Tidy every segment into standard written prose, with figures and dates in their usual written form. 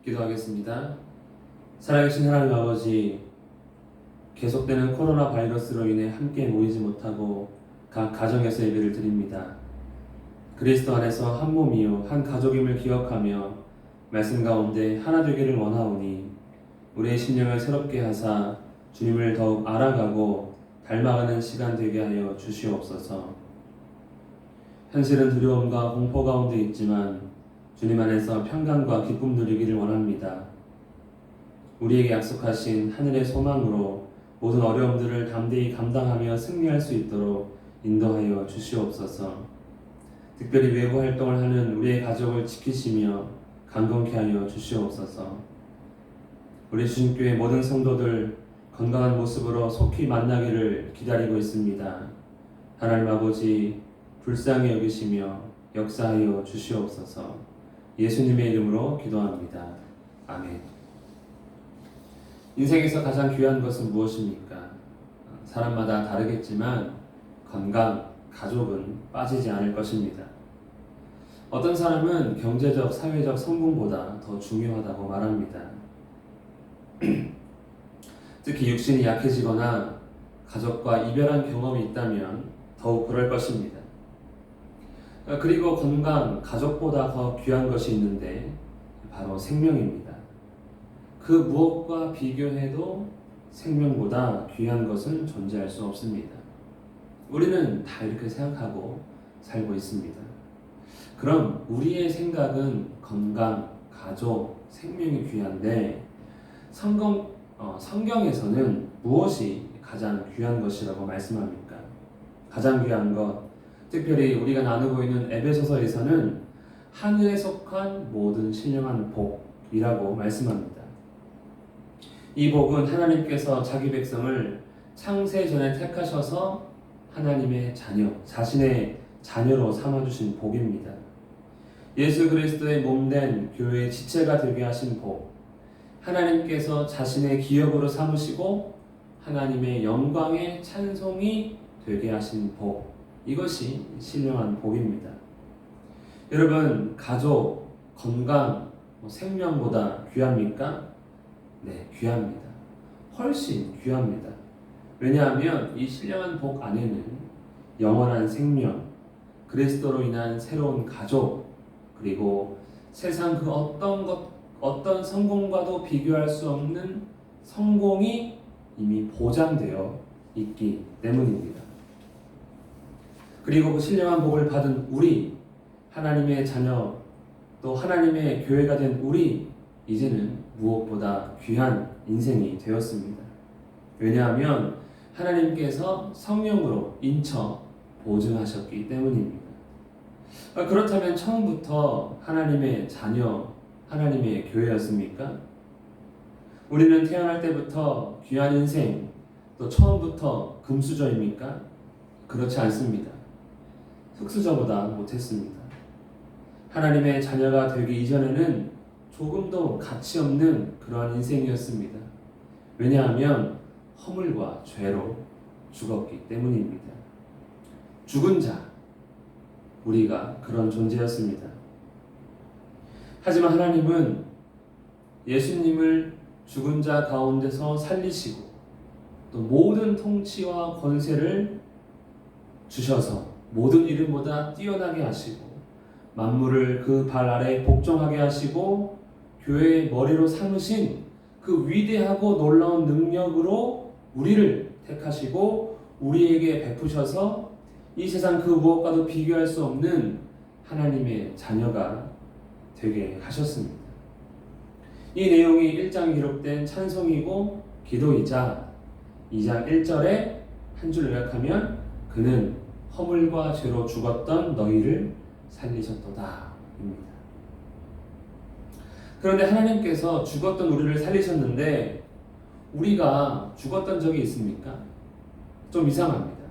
기도하겠습니다. 살아계신 하나님 아버지, 계속되는 코로나 바이러스로 인해 함께 모이지 못하고 각 가정에서 예배를 드립니다. 그리스도 안에서 한 몸이요 한 가족임을 기억하며 말씀 가운데 하나 되기를 원하오니 우리의 심령을 새롭게 하사 주님을 더욱 알아가고 닮아가는 시간 되게 하여 주시옵소서. 현실은 두려움과 공포 가운데 있지만 주님 안에서 평강과 기쁨 누리기를 원합니다. 우리에게 약속하신 하늘의 소망으로 모든 어려움들을 담대히 감당하며 승리할 수 있도록 인도하여 주시옵소서. 특별히 외부 활동을 하는 우리의 가족을 지키시며 강건케 하여 주시옵소서. 우리 주님교회 모든 성도들 건강한 모습으로 속히 만나기를 기다리고 있습니다. 하나님 아버지, 불쌍히 여기시며 역사하여 주시옵소서. 예수님의 이름으로 기도합니다. 아멘. 인생에서 가장 귀한 것은 무엇입니까? 사람마다 다르겠지만 건강, 가족은 빠지지 않을 것입니다. 어떤 사람은 경제적, 사회적 성공보다 더 중요하다고 말합니다. 특히 육신이 약해지거나 가족과 이별한 경험이 있다면 더욱 그럴 것입니다. 그리고 건강, 가족보다 더 귀한 것이 있는데 바로 생명입니다. 그 무엇과 비교해도 생명보다 귀한 것은 존재할 수 없습니다. 우리는 다 이렇게 생각하고 살고 있습니다. 그럼 우리의 생각은 건강, 가족, 생명이 귀한데 성경에서는 무엇이 가장 귀한 것이라고 말씀합니까? 가장 귀한 것, 특별히 우리가 나누고 있는 에베소서에서는 하늘에 속한 모든 신령한 복이라고 말씀합니다. 이 복은 하나님께서 자기 백성을 창세 전에 택하셔서 하나님의 자녀, 자신의 자녀로 삼아주신 복입니다. 예수 그리스도의 몸된 교회의 지체가 되게 하신 복, 하나님께서 자신의 기업으로 삼으시고 하나님의 영광의 찬송이 되게 하신 복, 이것이 신령한 복입니다. 여러분, 가족, 건강, 생명보다 귀합니까? 네, 귀합니다. 훨씬 귀합니다. 왜냐하면 이 신령한 복 안에는 영원한 생명, 그리스도로 인한 새로운 가족, 그리고 세상 그 어떤 성공과도 비교할 수 없는 성공이 이미 보장되어 있기 때문입니다. 그리고 그 신령한 복을 받은 우리, 하나님의 자녀, 또 하나님의 교회가 된 우리, 이제는 무엇보다 귀한 인생이 되었습니다. 왜냐하면 하나님께서 성령으로 인쳐 보증하셨기 때문입니다. 그렇다면 처음부터 하나님의 자녀, 하나님의 교회였습니까? 우리는 태어날 때부터 귀한 인생, 또 처음부터 금수저입니까? 그렇지 않습니다. 흙수저보다 못했습니다. 하나님의 자녀가 되기 이전에는 조금도 가치 없는 그러한 인생이었습니다. 왜냐하면 허물과 죄로 죽었기 때문입니다. 죽은 자, 우리가 그런 존재였습니다. 하지만 하나님은 예수님을 죽은 자 가운데서 살리시고 또 모든 통치와 권세를 주셔서 모든 이름보다 뛰어나게 하시고 만물을 그 발 아래 복종하게 하시고 교회의 머리로 삼으신 그 위대하고 놀라운 능력으로 우리를 택하시고 우리에게 베푸셔서 이 세상 그 무엇과도 비교할 수 없는 하나님의 자녀가 되게 하셨습니다. 이 내용이 1장에 기록된 찬송이고 기도이자 2장 1절에 한 줄 요약하면 그는 허물과 죄로 죽었던 너희를 살리셨도다 입니다. 그런데 하나님께서 죽었던 우리를 살리셨는데 우리가 죽었던 적이 있습니까? 좀 이상합니다.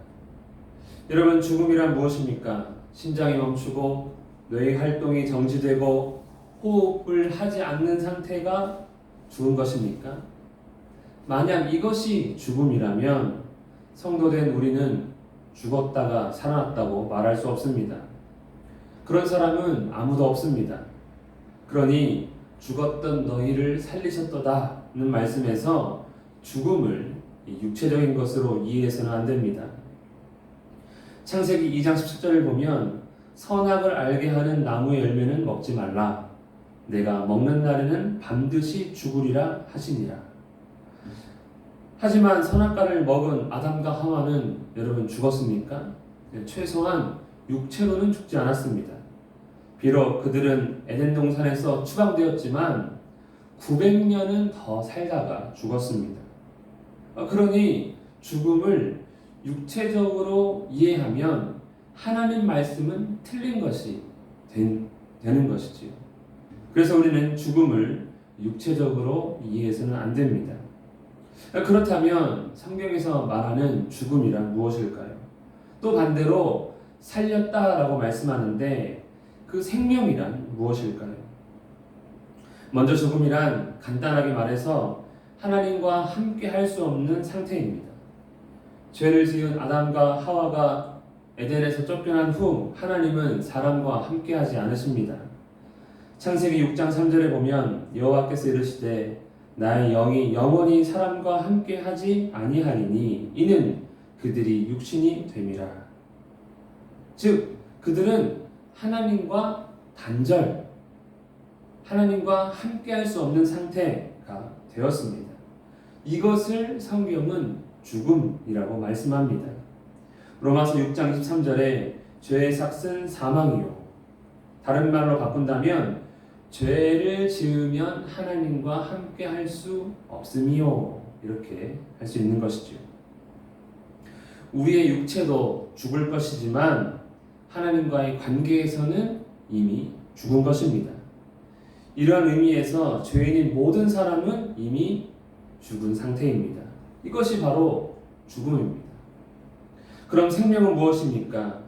여러분, 죽음이란 무엇입니까? 심장이 멈추고 뇌의 활동이 정지되고 호흡을 하지 않는 상태가 죽은 것입니까? 만약 이것이 죽음이라면 성도된 우리는 죽었다가 살아났다고 말할 수 없습니다. 그런 사람은 아무도 없습니다. 그러니 죽었던 너희를 살리셨도다는 말씀에서 죽음을 육체적인 것으로 이해해서는 안 됩니다. 창세기 2장 17절을 보면 선악을 알게 하는 나무의 열매는 먹지 말라. 내가 먹는 날에는 반드시 죽으리라 하시니라. 하지만 선악과를 먹은 아담과 하와는 여러분 죽었습니까? 최소한 육체로는 죽지 않았습니다. 비록 그들은 에덴 동산에서 추방되었지만 900년은 더 살다가 죽었습니다. 그러니 죽음을 육체적으로 이해하면 하나님 말씀은 틀린 것이 되는 것이지요. 그래서 우리는 죽음을 육체적으로 이해해서는 안 됩니다. 그렇다면 성경에서 말하는 죽음이란 무엇일까요? 또 반대로 살렸다라고 말씀하는데 그 생명이란 무엇일까요? 먼저 죽음이란 간단하게 말해서 하나님과 함께 할 수 없는 상태입니다. 죄를 지은 아담과 하와가 에덴에서 쫓겨난 후 하나님은 사람과 함께 하지 않으십니다. 창세기 6장 3절에 보면 여호와께서 이르시되 나의 영이 영원히 사람과 함께 하지 아니하리니 이는 그들이 육신이 됨이라. 즉 그들은 하나님과 단절, 하나님과 함께 할 수 없는 상태가 되었습니다. 이것을 성경은 죽음이라고 말씀합니다. 로마서 6장 23절에 죄의 삭은 사망이요. 다른 말로 바꾼다면 죄를 지으면 하나님과 함께 할 수 없음이요. 이렇게 할 수 있는 것이죠. 우리의 육체도 죽을 것이지만 하나님과의 관계에서는 이미 죽은 것입니다. 이러한 의미에서 죄인인 모든 사람은 이미 죽은 상태입니다. 이것이 바로 죽음입니다. 그럼 생명은 무엇입니까?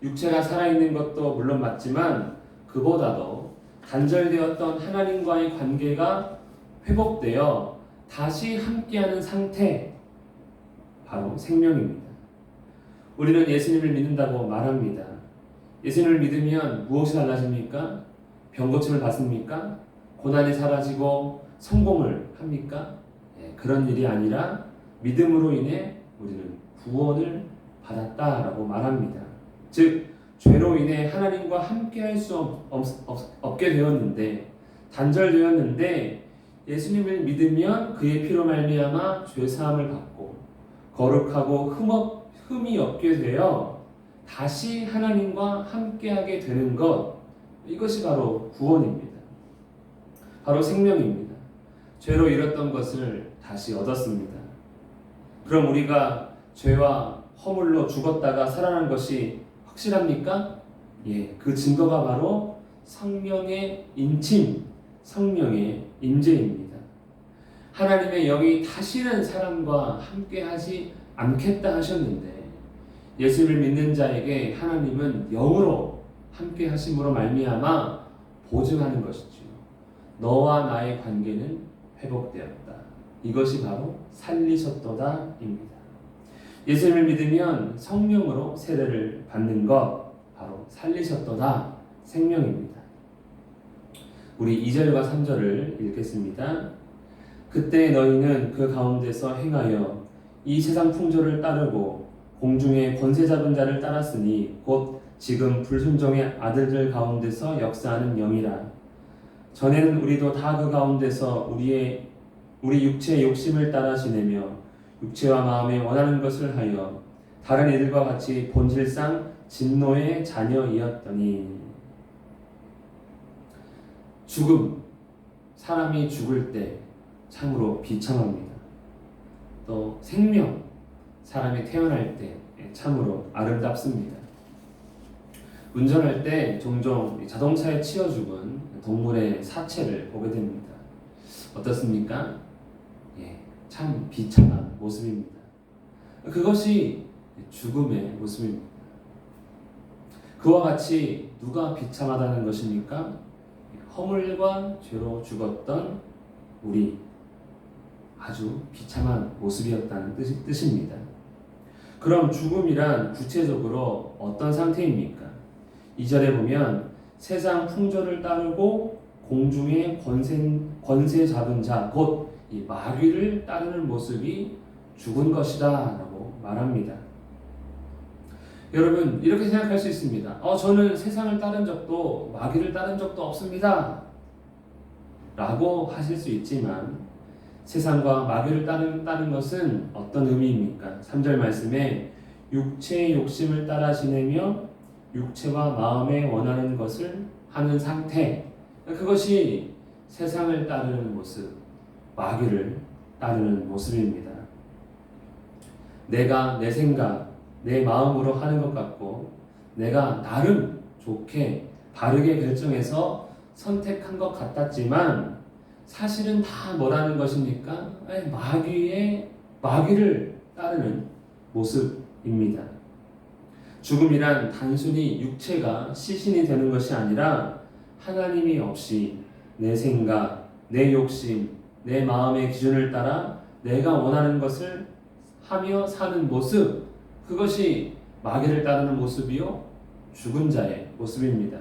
육체가 살아있는 것도 물론 맞지만 그보다도 단절되었던 하나님과의 관계가 회복되어 다시 함께하는 상태, 바로 생명입니다. 우리는 예수님을 믿는다고 말합니다. 예수님을 믿으면 무엇이 달라집니까? 병고침을 받습니까? 고난이 사라지고 성공을 합니까? 그런 일이 아니라 믿음으로 인해 우리는 구원을 받았다라고 말합니다. 즉 죄로 인해 하나님과 함께 할 수 없게 되었는데, 단절되었는데 예수님을 믿으면 그의 피로 말미암아 죄 사함을 받고 거룩하고 흠이 없게 되어 다시 하나님과 함께하게 되는 것, 이것이 바로 구원입니다. 바로 생명입니다. 죄로 잃었던 것을 다시 얻었습니다. 그럼 우리가 죄와 허물로 죽었다가 살아난 것이 확실합니까? 예, 그 증거가 바로 성령의 인침, 성령의 임재입니다. 하나님의 영이 다시는 사람과 함께하지 않겠다 하셨는데 예수를 믿는 자에게 하나님은 영으로 함께하심으로 말미암아 보증하는 것이죠. 너와 나의 관계는 회복되었다. 이것이 바로 살리셨도다입니다. 예수님을 믿으면 성령으로 세례를 받는 것, 바로 살리셨도다, 생명입니다. 우리 2절과 3절을 읽겠습니다. 그때 너희는 그 가운데서 행하여 이 세상 풍조를 따르고 공중의 권세 잡은 자를 따랐으니 곧 지금 불순종의 아들들 가운데서 역사하는 영이라. 전에는 우리도 다 그 가운데서 우리 육체의 욕심을 따라 지내며 육체와 마음에 원하는 것을 하여 다른 이들과 같이 본질상 진노의 자녀이었더니. 죽음, 사람이 죽을 때 참으로 비참합니다. 또 생명, 사람이 태어날 때 참으로 아름답습니다. 운전할 때 종종 자동차에 치여 죽은 동물의 사체를 보게 됩니다. 어떻습니까? 참 비참한 모습입니다. 그것이 죽음의 모습입니다. 그와 같이 누가 비참하다는 것입니까? 허물과 죄로 죽었던 우리, 아주 비참한 모습이었다는 뜻입니다. 그럼 죽음이란 구체적으로 어떤 상태입니까? 2절에 보면 세상 풍조를 따르고 공중의 권세 잡은 자, 곧 이 마귀를 따르는 모습이 죽은 것이다 라고 말합니다. 여러분, 이렇게 생각할 수 있습니다. 저는 세상을 따른 적도 마귀를 따른 적도 없습니다 라고 하실 수 있지만, 세상과 마귀를 따르는 것은 어떤 의미입니까? 3절 말씀에 육체의 욕심을 따라 지내며 육체와 마음에 원하는 것을 하는 상태, 그것이 세상을 따르는 모습, 마귀를 따르는 모습입니다. 내가 내 생각, 내 마음으로 하는 것 같고, 내가 나름 좋게 바르게 결정해서 선택한 것 같았지만 사실은 다 뭐라는 것입니까? 마귀를 따르는 모습입니다. 죽음이란 단순히 육체가 시신이 되는 것이 아니라 하나님이 없이 내 생각, 내 욕심, 내 마음의 기준을 따라 내가 원하는 것을 하며 사는 모습, 그것이 마귀를 따르는 모습이요 죽은 자의 모습입니다.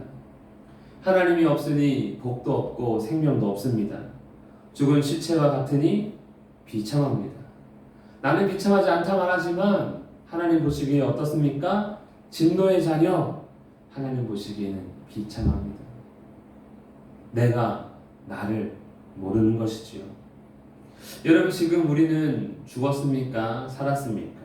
하나님이 없으니 복도 없고 생명도 없습니다. 죽은 시체와 같으니 비참합니다. 나는 비참하지 않다 말하지만 하나님 보시기에 어떻습니까? 진노의 자녀, 하나님 보시기에는 비참합니다. 내가 나를 모르는 것이지요. 여러분, 지금 우리는 죽었습니까? 살았습니까?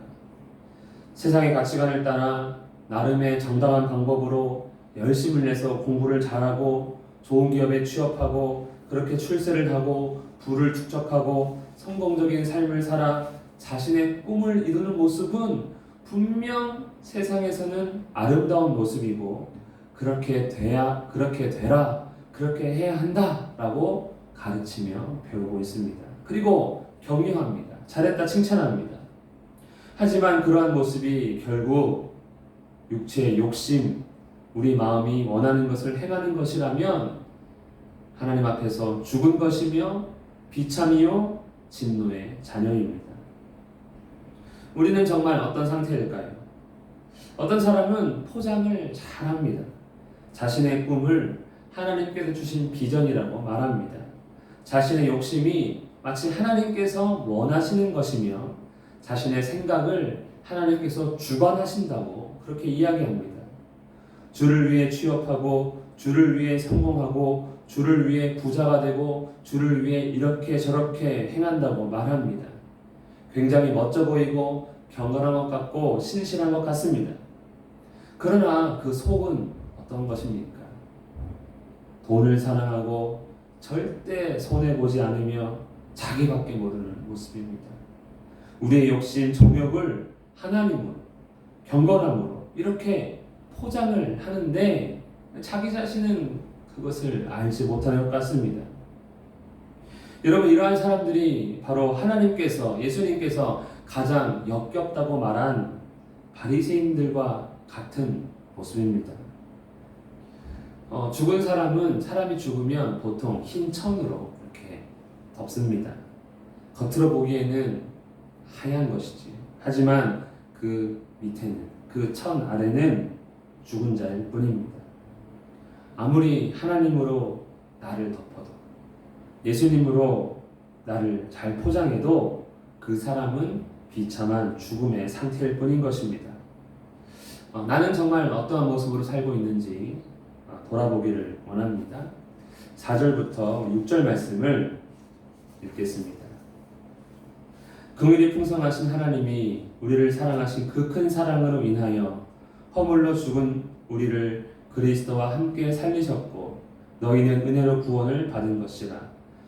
세상의 가치관을 따라 나름의 정당한 방법으로 열심을 내서 공부를 잘하고 좋은 기업에 취업하고 그렇게 출세를 하고 부를 축적하고 성공적인 삶을 살아 자신의 꿈을 이루는 모습은 분명 세상에서는 아름다운 모습이고, 그렇게 되라, 그렇게 해야 한다라고 가르치며 배우고 있습니다. 그리고 격려합니다. 잘했다 칭찬합니다. 하지만 그러한 모습이 결국 육체의 욕심, 우리 마음이 원하는 것을 행하는 것이라면 하나님 앞에서 죽은 것이며 비참이요 진노의 자녀입니다. 우리는 정말 어떤 상태일까요? 어떤 사람은 포장을 잘합니다. 자신의 꿈을 하나님께서 주신 비전이라고 말합니다. 자신의 욕심이 마치 하나님께서 원하시는 것이며 자신의 생각을 하나님께서 주관하신다고 그렇게 이야기합니다. 주를 위해 취업하고 주를 위해 성공하고 주를 위해 부자가 되고 주를 위해 이렇게 저렇게 행한다고 말합니다. 굉장히 멋져 보이고 경건한 것 같고 신실한 것 같습니다. 그러나 그 속은 어떤 것입니까? 돈을 사랑하고 절대 손해보지 않으며 자기밖에 모르는 모습입니다. 우리의 욕심, 정욕을 하나님으로, 경건함으로 이렇게 포장을 하는데 자기 자신은 그것을 알지 못하는 것 같습니다. 여러분, 이러한 사람들이 바로 하나님께서, 예수님께서 가장 역겹다고 말한 바리새인들과 같은 모습입니다. 죽은 사람이 죽으면 보통 흰 천으로 이렇게 덮습니다. 겉으로 보기에는 하얀 것이지. 하지만 그 밑에는, 그 천 아래는 죽은 자일 뿐입니다. 아무리 하나님으로 나를 덮어도, 예수님으로 나를 잘 포장해도 그 사람은 비참한 죽음의 상태일 뿐인 것입니다. 나는 정말 어떠한 모습으로 살고 있는지 돌아보기를 원합니다. 4절부터 6절 말씀을 읽겠습니다. 긍휼이 풍성하신 하나님이 우리를 사랑하신 그 큰 사랑으로 인하여 허물로 죽은 우리를 그리스도와 함께 살리셨고 너희는 은혜로 구원을 받은 것이라.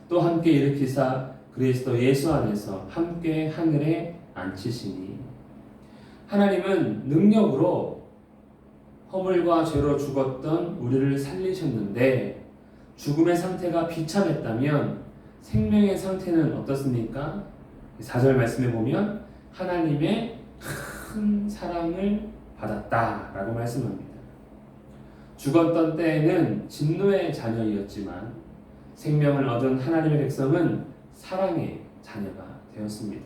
또 함께 일으키사 그리스도 예수 안에서 함께 하늘에 앉히시니. 하나님은 능력으로 허물과 죄로 죽었던 우리를 살리셨는데 죽음의 상태가 비참했다면 생명의 상태는 어떻습니까? 4절 말씀에 보면 하나님의 큰 사랑을 받았다라고 말씀합니다. 죽었던 때에는 진노의 자녀이었지만 생명을 얻은 하나님의 백성은 사랑의 자녀가 되었습니다.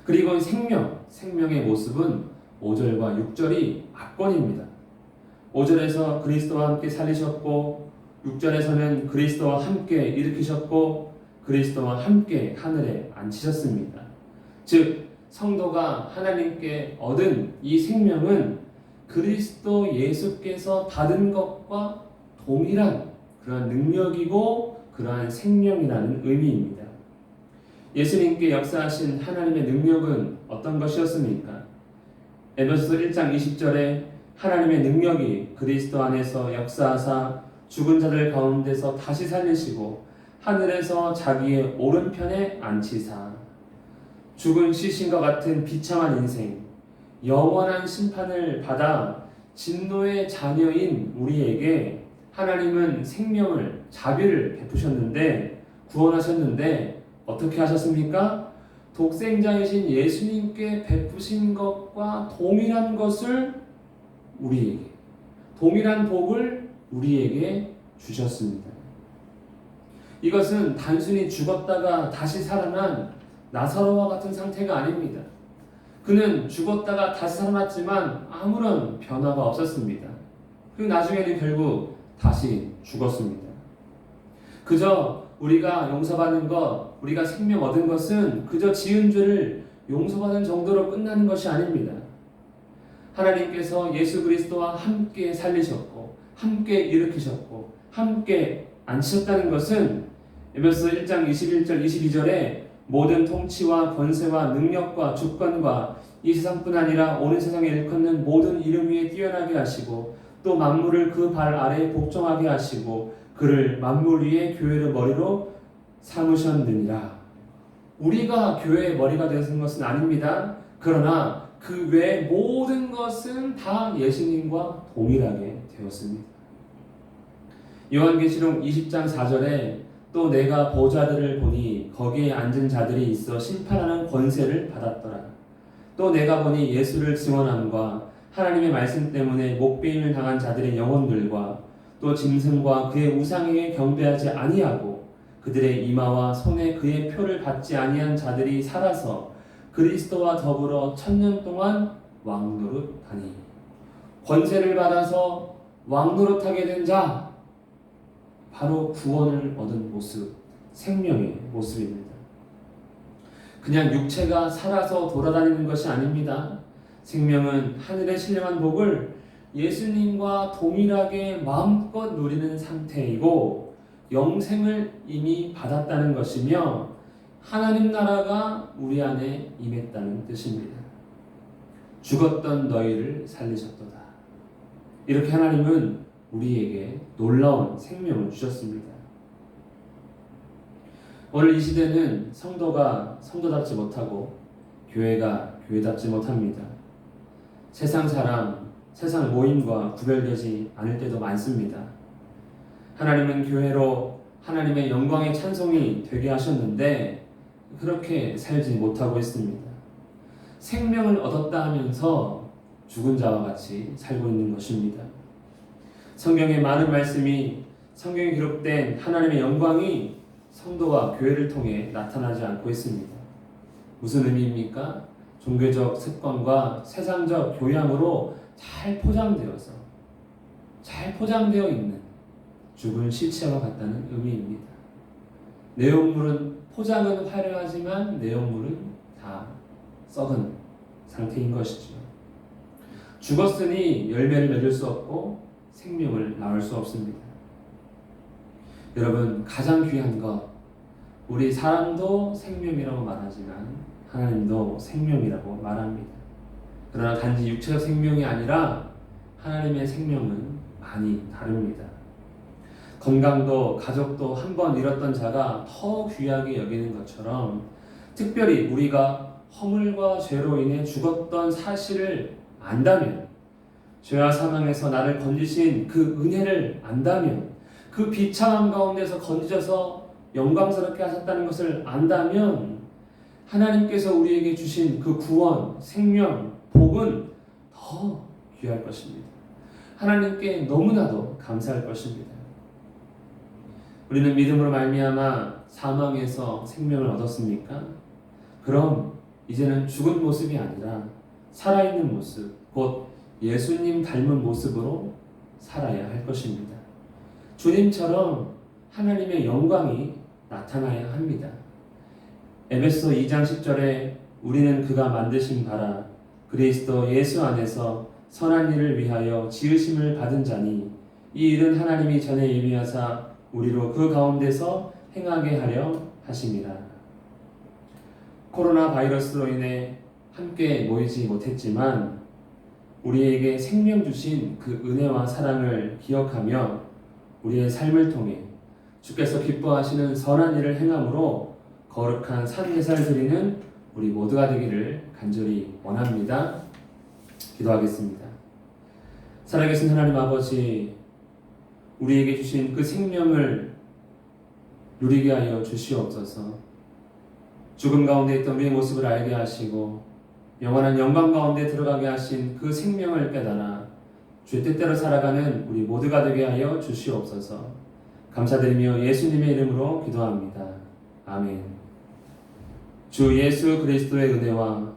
그리고 생명의 모습은 5절과 6절이 압권입니다. 5절에서 그리스도와 함께 살리셨고 6절에서는 그리스도와 함께 일으키셨고 그리스도와 함께 하늘에 앉히셨습니다. 즉 성도가 하나님께 얻은 이 생명은 그리스도 예수께서 받은 것과 동일한 그러한 능력이고 그러한 생명이라는 의미입니다. 예수님께 역사하신 하나님의 능력은 어떤 것이었습니까? 에베소서 1장 20절에 하나님의 능력이 그리스도 안에서 역사하사 죽은 자들 가운데서 다시 살리시고 하늘에서 자기의 오른편에 앉히사 죽은 시신과 같은 비참한 인생, 영원한 심판을 받아 진노의 자녀인 우리에게 하나님은 생명을, 자비를 베푸셨는데, 구원하셨는데 어떻게 하셨습니까? 독생자이신 예수님께 베푸신 것과 동일한 것을 우리에게, 동일한 복을 우리에게 주셨습니다. 이것은 단순히 죽었다가 다시 살아난 나사로와 같은 상태가 아닙니다. 그는 죽었다가 다시 살아났지만 아무런 변화가 없었습니다. 그리고 나중에는 결국 다시 죽었습니다. 그저 우리가 용서받는 것, 우리가 생명 얻은 것은 그저 지은 죄를 용서받은 정도로 끝나는 것이 아닙니다. 하나님께서 예수 그리스도와 함께 살리셨고 함께 일으키셨고 함께 앉히셨다는 것은 에베소서 1장 21절 22절에 모든 통치와 권세와 능력과 주권과 이 세상뿐 아니라 오는 세상에 일컫는 모든 이름 위에 뛰어나게 하시고 또 만물을 그 발 아래에 복종하게 하시고 그를 만물 위에 교회의 머리로 삼으셨느니라. 우리가 교회의 머리가 되는 것은 아닙니다. 그러나 그 외의 모든 것은 다 예수님과 동일하게 되었습니다. 요한계시록 20장 4절에 또 내가 보좌들을 보니 거기에 앉은 자들이 있어 심판하는 권세를 받았더라. 또 내가 보니 예수를 증언함과 하나님의 말씀 때문에 목배임을 당한 자들의 영혼들과 또 짐승과 그의 우상에게 경배하지 아니하고 그들의 이마와 손에 그의 표를 받지 아니한 자들이 살아서 그리스도와 더불어 1000년 동안 왕노릇하니. 권세를 받아서 왕노릇하게 된 자, 바로 구원을 얻은 모습, 생명의 모습입니다. 그냥 육체가 살아서 돌아다니는 것이 아닙니다. 생명은 하늘의 신령한 복을 예수님과 동일하게 마음껏 누리는 상태이고 영생을 이미 받았다는 것이며 하나님 나라가 우리 안에 임했다는 뜻입니다. 죽었던 너희를 살리셨도다. 이렇게 하나님은 우리에게 놀라운 생명을 주셨습니다. 오늘 이 시대는 성도가 성도답지 못하고 교회가 교회답지 못합니다. 세상 사람, 세상 모임과 구별되지 않을 때도 많습니다. 하나님은 교회로 하나님의 영광의 찬송이 되게 하셨는데 그렇게 살지 못하고 있습니다. 생명을 얻었다 하면서 죽은 자와 같이 살고 있는 것입니다. 성경의 많은 말씀이 성경에 기록된 하나님의 영광이 성도와 교회를 통해 나타나지 않고 있습니다. 무슨 의미입니까? 종교적 습관과 세상적 교양으로 잘 포장되어 있는 죽은 시체와 같다는 의미입니다. 내용물은 포장은 화려하지만 내용물은 다 썩은 상태인 것이죠. 죽었으니 열매를 맺을 수 없고 생명을 낳을 수 없습니다. 여러분, 가장 귀한 것, 우리 사람도 생명이라고 말하지만 하나님도 생명이라고 말합니다. 그러나 단지 육체적 생명이 아니라 하나님의 생명은 많이 다릅니다. 건강도 가족도 한 번 잃었던 자가 더 귀하게 여기는 것처럼 특별히 우리가 허물과 죄로 인해 죽었던 사실을 안다면, 죄와 사망에서 나를 건지신 그 은혜를 안다면, 그 비참함 가운데서 건져서 영광스럽게 하셨다는 것을 안다면 하나님께서 우리에게 주신 그 구원, 생명, 복은 더 귀할 것입니다. 하나님께 너무나도 감사할 것입니다. 우리는 믿음으로 말미암아 사망에서 생명을 얻었습니까? 그럼 이제는 죽은 모습이 아니라 살아있는 모습, 곧 예수님 닮은 모습으로 살아야 할 것입니다. 주님처럼 하나님의 영광이 나타나야 합니다. 에베소 2장 10절에 우리는 그가 만드신 바라 그리스도 예수 안에서 선한 일을 위하여 지으심을 받은 자니 이 일은 하나님이 전에 예비하사 우리로 그 가운데서 행하게 하려 하심이라. 코로나 바이러스로 인해 함께 모이지 못했지만 우리에게 생명 주신 그 은혜와 사랑을 기억하며 우리의 삶을 통해 주께서 기뻐하시는 선한 일을 행함으로 거룩한 산제사를 드리는 우리 모두가 되기를 간절히 원합니다. 기도하겠습니다. 살아계신 하나님 아버지, 우리에게 주신 그 생명을 누리게 하여 주시옵소서. 죽음 가운데 있던 우리의 모습을 알게 하시고 영원한 영광 가운데 들어가게 하신 그 생명을 깨달아 주의 뜻대로 살아가는 우리 모두가 되게 하여 주시옵소서. 감사드리며 예수님의 이름으로 기도합니다. 아멘. 주 예수 그리스도의 은혜와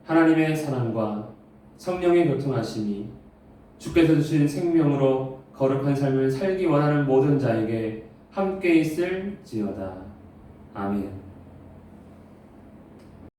하나님의 사랑과 성령의 교통하심이 주께서 주신 생명으로 거룩한 삶을 살기 원하는 모든 자에게 함께 있을지어다. 아멘.